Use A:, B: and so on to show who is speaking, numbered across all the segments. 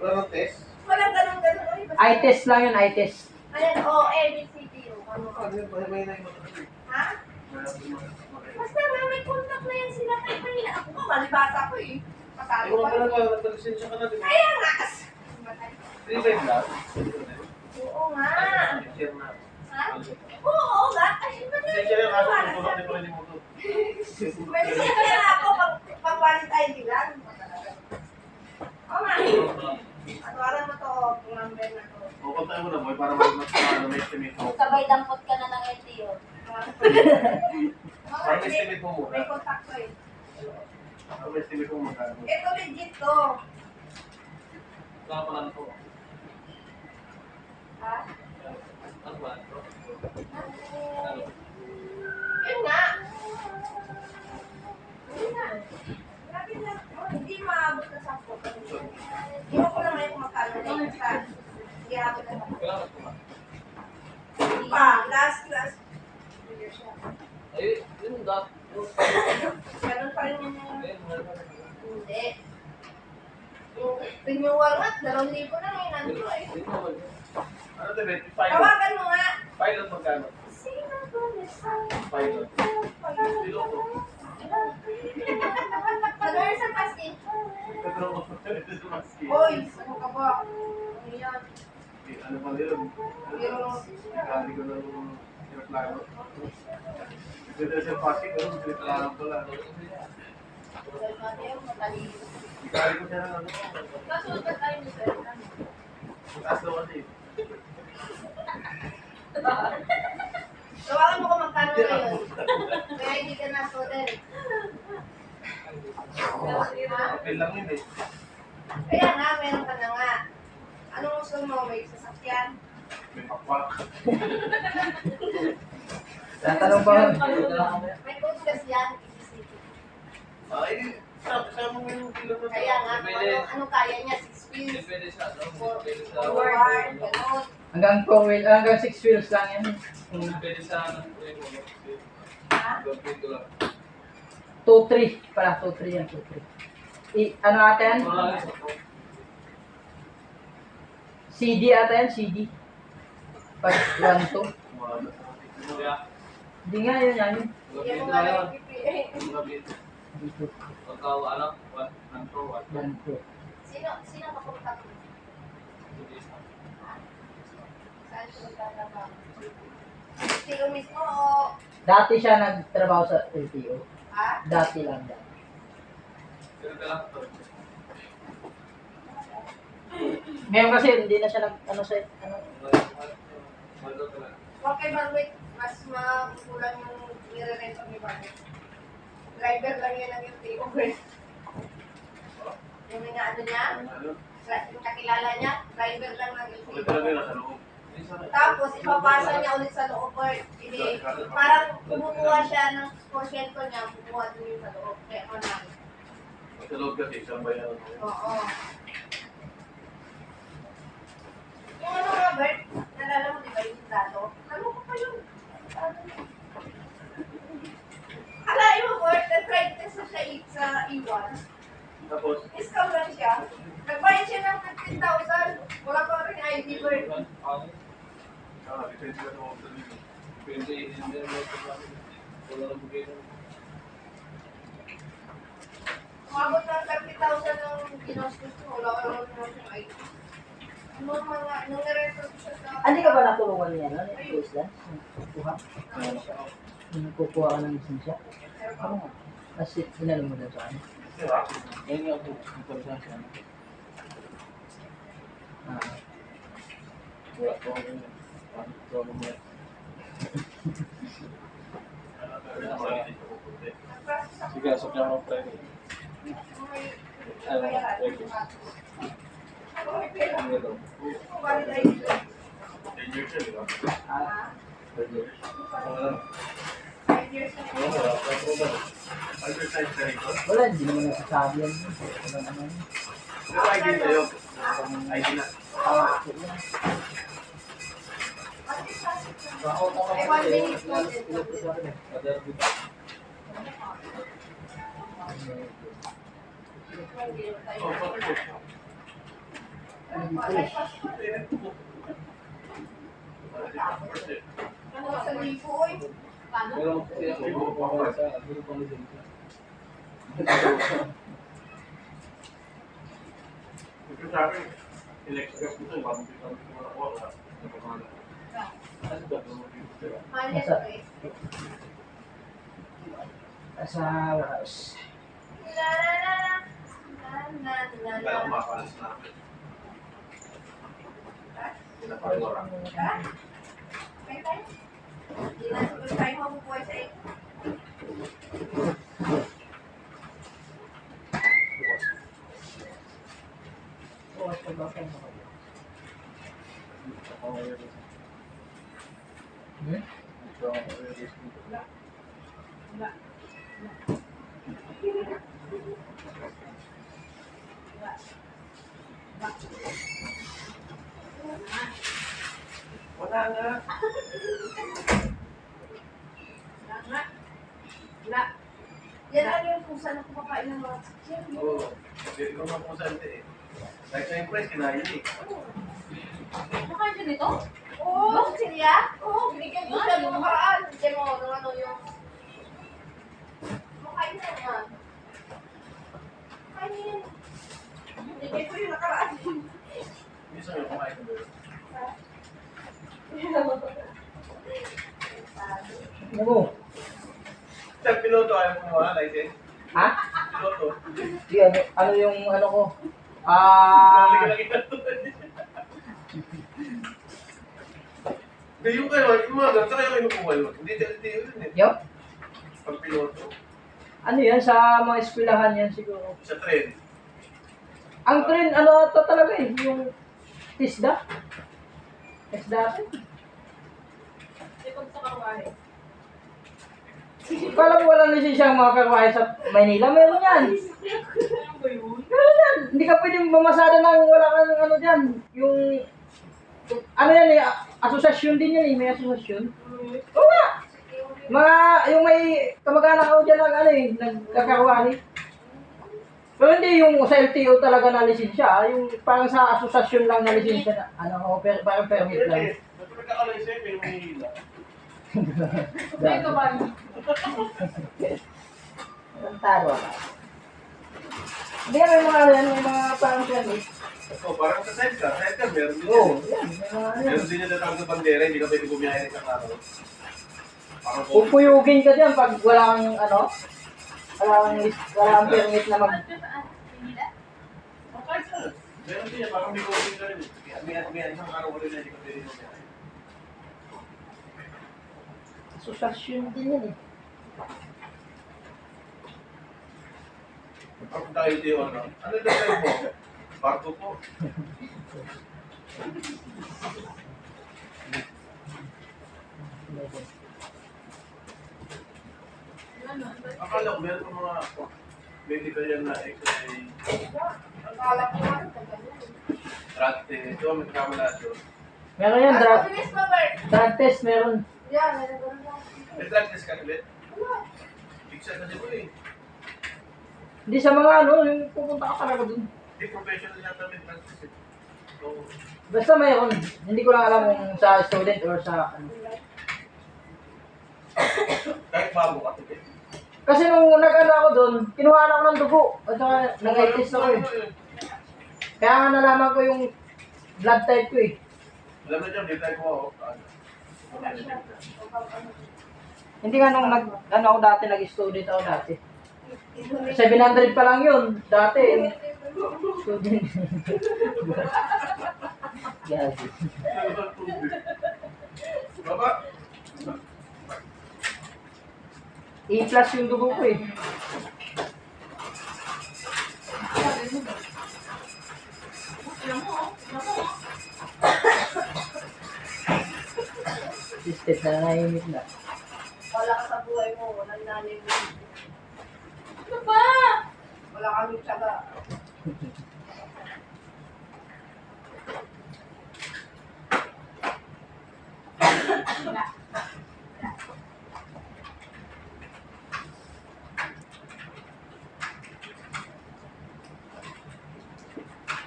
A: Walang test?
B: Walang ganun-ganun.
C: Eye test lang yun, eye test.
B: Ayan, o, ABCD.
A: Ano ka? May na yung mga.
B: Ha? Basta may contact na yan sila. Kaya ako pa, malibasa ko eh. Pasado
A: Ikaw
B: pa
A: pala
B: rin.
A: ka, nagpalisensya ka na, di ba?
B: Kaya nga.
A: 3-5 lang?
B: Oo nga.
A: Share na.
B: Ha? Oo nga. Ay, ba't
A: Share na kaso kung tulak ni Pwede mo to.
B: Pwede siya ako pag-valid ID lang. Oo nga. Atawaran mo to, kung number na to.
A: O, kontakin mo na, boy, para may estimate mo.
D: Sabay dampot ka na ng LTO.
A: Para may estimate mo muna.
B: May contact ko eh.
A: Para may estimate mo muna.
B: Ito legit to.
A: Saan pa lang to?
B: Ha?
A: Ano ba ito?
B: Yun nga. Yun nga. Grabe na. Hindi maabot na sa po. Hindi ko lang ngayon kung magkano na yun. Hindi abot na sa po. Pa, last.
A: Ay, yun da.
B: Ganun pa rin yun yung... Hindi. Yung renewal nga, 2,000 na ngayon nandito eh.
A: Ano tayo? Pilot.
B: Tawagan mo nga.
A: Pilot magkano?
B: Sino ba nasa?
A: Pilot. Piloto.
B: Magkano sa pasin?
A: Pero, maski.
B: Hoy, ano ka ba? Ano yan?
A: Ano pa nila?
B: Pero,
A: Hindi ko na reklamo. Ito sa Pasig, pero reklamo ko lang. Ikari ko siya ng ano.
B: kasunod ba tayo ni Sir?
A: Taas daw kasi.
B: Tawagan mo kung magkano ngayon. Kaya hindi ka na soder.
A: Papel lang yun eh.
B: Kaya nga, meron ka na nga. Anong gusto mo? May sasakyan?
A: May pakpak.
C: Tatanong pa.
B: May coach kasi yan. Isisipin.
A: Ay, sama mo yung kilo na.
B: Kaya nga, kung ano kaya niya, 6 wheels,
A: Pwede sa ano?
B: 4 forward, gano'n.
C: Hanggang 4 wheel, hanggang 6 wheels lang yan.
A: Pwede sa ano?
B: Ha?
C: 2-3 pala, 2-3 yan, 2-3. Ano ata yan? CD ata yan, CD. Pag 1-2. Hindi nga yun yan.
B: Hindi mo nga lang PPA.
C: Dito,
A: Pagkawa,
C: 1-2.
B: Sino makontak mo? Saan siya magtatrabaho? Sino mismo o...
C: Dati siya nagtrabaho sa LTO.
B: Ha?
C: Dati lang dati. Ngayon kasi hindi na siya nag ano sa ano.
B: Okay, Marwit, mas makukulang yung nire-rent ni Marwit. Driver lang yan ang yung takeover. Yung ano niya, yung kakilala niya, driver lang ng yung takeover. Tapos, ipapasa niya ulit sa loob. Hindi, parang kumukuha siya ng porsyento niya, kumukuha din yung sa loob. Kaya marami.
A: Sa loob kasi, isang bayan.
B: Oo. Yung ano nga, Bert, nalala mo, di ba yung dato? Ano ko pa yun? Alay mo, Bert, na-try test na siya sa E1.
A: Tapos,
B: Scam lang siya. Nagbayad siya ng 15,000. Wala pa rin ID, Bert.
A: lisensya na ako sa dito. Pwede, hindi na wala na bugay na.
B: Umabot ng 30,000 ng ginostos ko. Wala ka lang ng ID. Nung nare-record siya sa...
C: Hindi ka ba natulungan niya no? Ni Isla? Kuha? Kukuha ka ng lisensya? Ano nga? Kasi inalam mo na sa ano?
A: Yan nga po, ito sa siya. Wala po ako yun. Sige, asok niya ako tayo. Ano, ano daw?
B: Valid ID.
A: 10 years yun, di ba? 10 years.
B: 5 years na
A: Oo, wala pa ako ba? 5 years tayo sa rito.
C: Wala, hindi naman nasasabi yan. Wala naman.
A: Pero ID sa'yo. ID na.
B: May 1 minute notice.
C: nag-increase.
B: Ano sa libo, oy? Paano?
E: Pero kasi ako, buro pang lisensya.
A: Ito sa akin, electric ko ito, bago kita wala. Ano ba?
B: Malis, eh.
C: Nasa warehouse.
B: La la la la. La la la
A: Kaya
B: la.
A: kumakalas na ako. Pinapagawa.
B: Ha? May tayo? Hindi na siguro tayo mabubuhay sa ito.
C: Bukas pa ba kayo? Hmm?
A: Wala nga.
B: La. Yan lang yung kung saan ako makain ng mga chicken.
A: Oo. Hindi ko mapusante eh. Kahit sa impress, kinain eh.
D: Nakain din ito?
B: Oo, Cecilia? Oo, binigyan ko siya nung nakaraan. Hindi mo, nung ano yung... Makain na yan. Makain yan. Binigyan ko yung nakaraan.
A: Minsan yung kumain ko doon.
C: Ano mo?
A: Sa piloto, ayaw kumuha, license.
C: Ha?
A: Piloto.
C: Di, ano yung ano ko?
A: Hindi ka lang ito. Hindi yung kayo, yung mga ganun, saan kayo kinukuha yun? Hindi LTO yun eh.
C: Yo?
A: Pag piloto.
C: Ano yan? Sa mga eskwelahan yan siguro.
A: Sa tren.
C: Ang train, ano to talaga eh? Yung TISDA? TISDA rin.
B: Likod sa karwahe.
C: Kala mo walang lisensya ang mga karwahe sa Maynila? Meron yan. Meron yan. Hindi ka pwedeng mamasada ng wala kang ano dyan. Yung... Ano yan eh? Asosasyon din yan eh. May asosasyon. Oo nga. Mga... Yung may kamag-anak ako dyan ng ano eh. Nagkakarwahe. Pero hindi yung sa LTO talaga na lisensya. Yung parang sa asosasyon lang na lisensya na. Ano, parang permit lang.
A: Ba't nagkakalaysay kayo may hila?
B: Ito ba?
C: Ang taro ka. Hindi may mga yan, may mga parang permit.
A: Oo, parang sa sidecar. Sidecar, meron din
C: Oo,
A: yan.
C: yan. May mga yan.
A: Meron din yung natawag sa bandera, hindi ka pwede bumiyahe ng isang araw. Parang po.
C: Pupuyugin ka dyan pag wala kang ano, wala kang permit na mag...
A: Okay, sir. Meron din yan, parang may coding ka rin. May isang araw ko rin na hindi ka pwede bumiyahe.
C: Asosasyon din yan eh.
A: Pag tayo dito, ano? Ano yung drive mo? Barko po. Akala ko meron ng mga medical yan na x-ray,
B: Akala ko nga.
A: drug test. Ito, may kasama lahat yun.
C: Meron yan, drug,
B: Bilis pa, Bert.
C: drug test meron.
B: Yan, nalagyan mo.
A: May drug test ka ulit? Fixed na dito eh.
C: Hindi sa mga ano, yung pupunta ka talaga dun.
A: Hindi professional yata may drug test eh. So,
C: Basta mayroon. Hindi ko lang alam kung sa student or sa ano.
A: kahit bago ka, eh.
C: Kasi nung nag-ano ako dun, kinuha ako ng dugo. At saka nag-test ako eh. Kaya nga nalaman ko yung blood type ko eh.
A: Alam mo dyan, di tayo ko ako.
C: Hindi nga nung ano ako dati, nag-student ako dati. 700 pa lang yun, dati. Student. Gagi.
A: Baba.
C: E plus yung dugo ko eh. Sisted na nahimik na.
B: Wala ka sa buhay mo, walang nanay mo.
D: Ano ba?
B: Wala kami tsaga.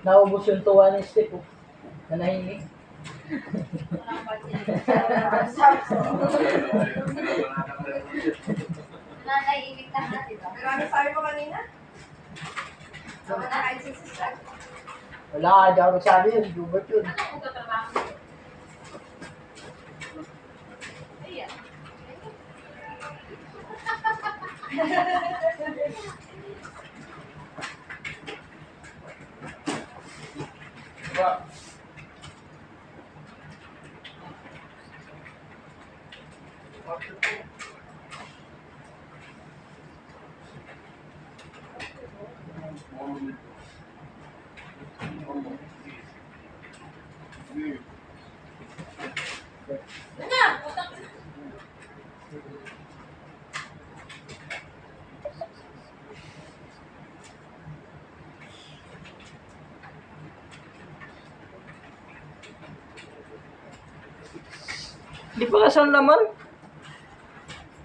C: Naubos yung tuwa ni Step, oh. Na nahingi.
D: Walang budget. Nanaiimik na natin.
B: Pero ano sabi mo kanina? Sama na kahit si sister.
C: Wala, di ako nagsabi yun. Hubert yun.
D: Ano kung katrabaho mo? Ayan.
A: Diba?
D: Ano? Utang.
C: Di pa kasal naman.